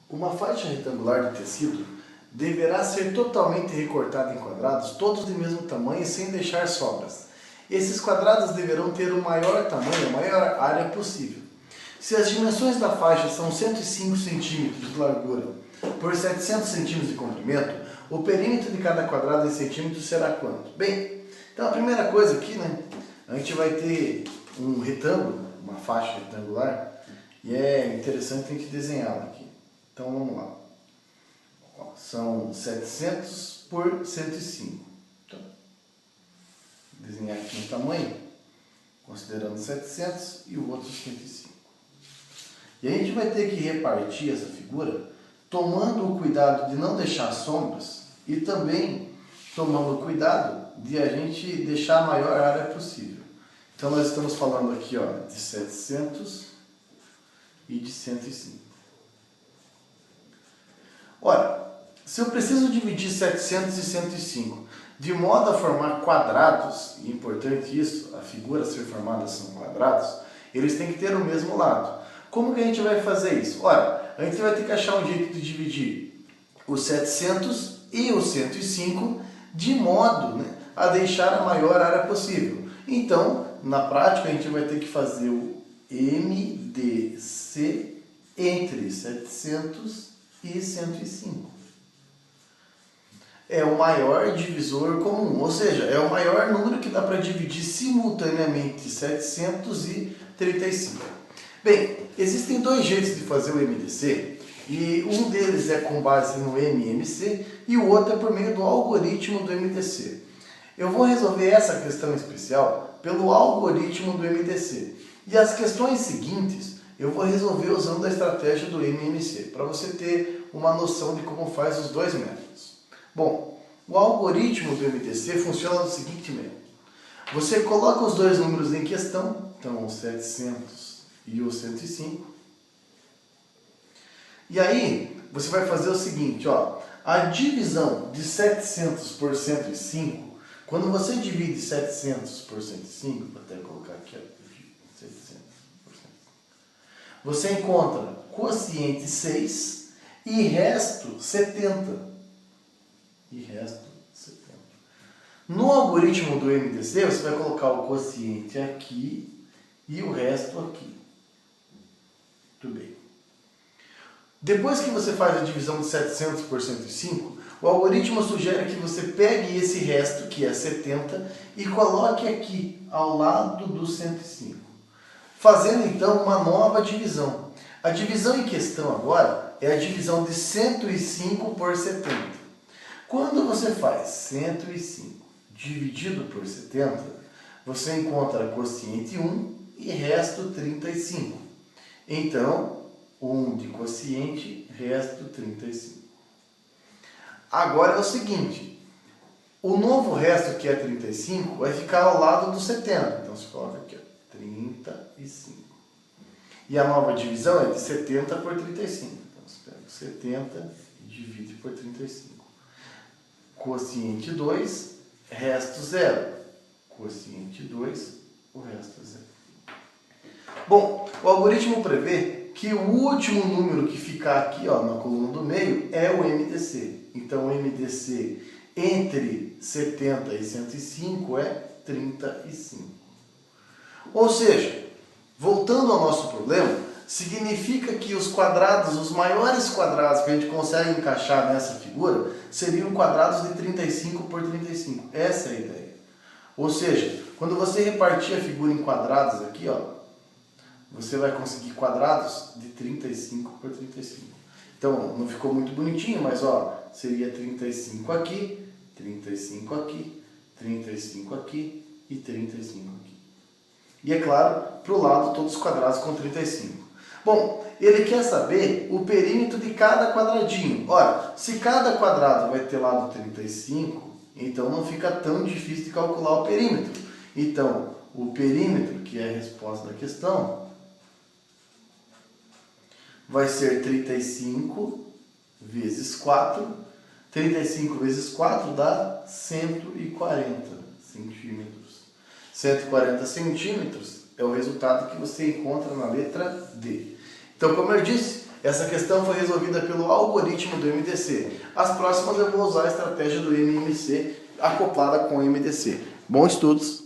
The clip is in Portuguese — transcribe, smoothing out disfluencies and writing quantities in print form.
Uma faixa retangular de tecido deverá ser totalmente recortada em quadrados, todos do mesmo tamanho, sem deixar sobras. Esses quadrados deverão ter o maior tamanho, a maior área possível. Se as dimensões da faixa são 105 cm de largura por 700 cm de comprimento, o perímetro de cada quadrado em centímetros será quanto? Bem, então a primeira coisa aqui, a gente vai ter um retângulo, uma faixa retangular, e é interessante a gente desenhá-la aqui. Então vamos lá. Ó, são 700 por 105. Então, desenhar aqui um tamanho, considerando 700 e o outro 105. E a gente vai ter que repartir essa figura tomando o cuidado de não deixar sombras e também tomando o cuidado de a gente deixar a maior área possível. Então nós estamos falando aqui, ó, de 700 e de 105. Ora, se eu preciso dividir 700 e 105 de modo a formar quadrados, e é importante isso, a figura ser formada são quadrados, eles têm que ter o mesmo lado. Como que a gente vai fazer isso? Ora, a gente vai ter que achar um jeito de dividir os 700 e os 105 de modo a deixar a maior área possível. Então, na prática, a gente vai ter que fazer o MDC entre 700 e 105. É o maior divisor comum, ou seja, é o maior número que dá para dividir simultaneamente 735. Bem, existem dois jeitos de fazer o MDC, e um deles é com base no MMC e o outro é por meio do algoritmo do MDC. Eu vou resolver essa questão especial pelo algoritmo do MDC. E as questões seguintes eu vou resolver usando a estratégia do MMC, para você ter uma noção de como faz os dois métodos. Bom, o algoritmo do MDC funciona do seguinte método. Você coloca os dois números em questão, então o 700 e o 105. E aí, você vai fazer o seguinte, ó, a divisão de 700 por 105, quando você divide 700 por 105, vou até colocar aqui, ó, 700 por 105, você encontra quociente 6 e resto 70. No algoritmo do MDC, você vai colocar o quociente aqui e o resto aqui. Tudo bem. Depois que você faz a divisão de 700 por 105, o algoritmo sugere que você pegue esse resto, que é 70, e coloque aqui, ao lado do 105. Fazendo então uma nova divisão. A divisão em questão agora é a divisão de 105 por 70. Quando você faz 105 dividido por 70, você encontra quociente 1 e resto 35. Então, 1 de quociente, resto 35. Agora é o seguinte, o novo resto, que é 35, vai ficar ao lado do 70. Então, você coloca aqui, ó, 35. E a nova divisão é de 70 por 35. Então, você pega 70 e divide por 35. Quociente 2, resto 0. Quociente 2, o resto é 0. Bom, o algoritmo prevê que o último número que ficar aqui, ó, na coluna do meio é o MDC. Então, o MDC entre 70 e 105 é 35. Ou seja, voltando ao nosso problema, significa que os quadrados, os maiores quadrados que a gente consegue encaixar nessa figura, seriam quadrados de 35 por 35. Essa é a ideia. Ou seja, quando você repartir a figura em quadrados aqui, ó, você vai conseguir quadrados de 35 por 35. Então, não ficou muito bonitinho, mas ó, seria 35 aqui, 35 aqui, 35 aqui e 35 aqui. E é claro, para o lado, todos os quadrados com 35. Bom, ele quer saber o perímetro de cada quadradinho. Ora, se cada quadrado vai ter lado 35, então não fica tão difícil de calcular o perímetro. Então, o perímetro, que é a resposta da questão, vai ser 35 vezes 4. 35 vezes 4 dá 140 centímetros. 140 centímetros é o resultado que você encontra na letra D. Então, como eu disse, Essa questão foi resolvida pelo algoritmo do MDC. As próximas eu vou usar a estratégia do MMC acoplada com o MDC. Bons estudos!